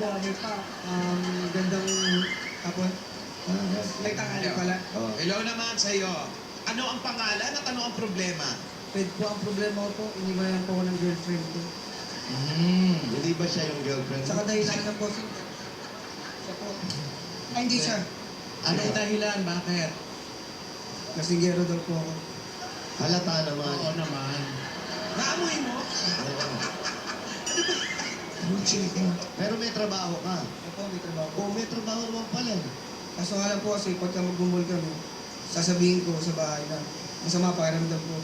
po kami pa. Gandang hapon. Ay, tanghali pala. Oh. Hello naman sa iyo. Ano ang pangalan at ano ang problema? Pwede po ang problema ko po, iniwanan po ako ng girlfriend ko. Hindi ba siya yung girlfriend? Sa kadahilan na po, siya po. Ay, hindi siya. Anong dahilan? Bakit? Lasinggero daw po ako. Halata naman. Oo naman. Naamoy mo? Pero may trabaho ka. Ako po, may trabaho po. O may trabaho naman pala. Kaso nga lang po kasi pagka magbumol kami, sasabihin ko sa bahay na masama pakiramdam ko.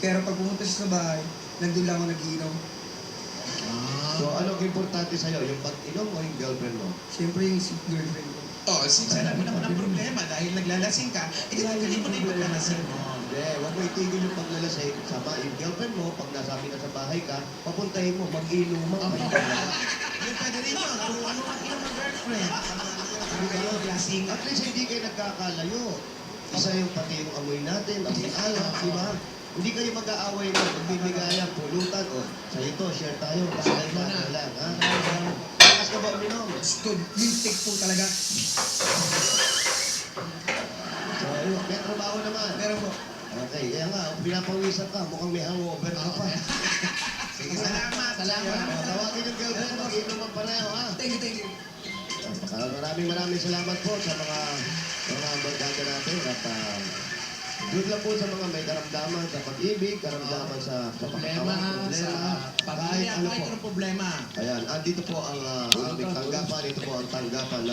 Pero pag pumunta siya sa bahay, nandun lang ako nagiinom. So anong importante sa'yo? Yung pag-inom o yung girlfriend mo? Siyempre yung si girlfriend ko. Oh, sinsara mo naman ang problema dahil naglalasing ka, itigil mo na yung paglalasing mo. Hindi, huwag mo itigil yung paglalasing. Sama yung girlfriend mo, pag nasabi na sa bahay ka, papuntahin mo, mag-inuman ka. Yung pwede rin yun, turuan mo mag-inom ng girlfriend. Ano kayo, lasing. At least hindi kayo nagkakalayo. Isa yung pati yung amoy natin, amoy alak, di ba? Hindi kayo mag-aaway na magbibigayan, pulutan, o sa'yo to, share tayo, pasay na lang, ha? Lakas ka ba uminom? Stood, lintik po talaga. So, ayun, may trabaho naman. Pero po, Okay, kaya nga, pinapawisan ka, mukhang may hangover ka pa. Sige, salamat. O, tawagin yung girlfriend, mag-inuman pareho, ha? thank you. Maraming salamat po sa mga barkada natin at good lang po sa mga may karamdaman sa pag-ibig, karamdaman sa Problema, sa pamilya, ano kahit po. anong problema. Ayan, andito po ang aming tanggapan, ito po ang tanggapan ng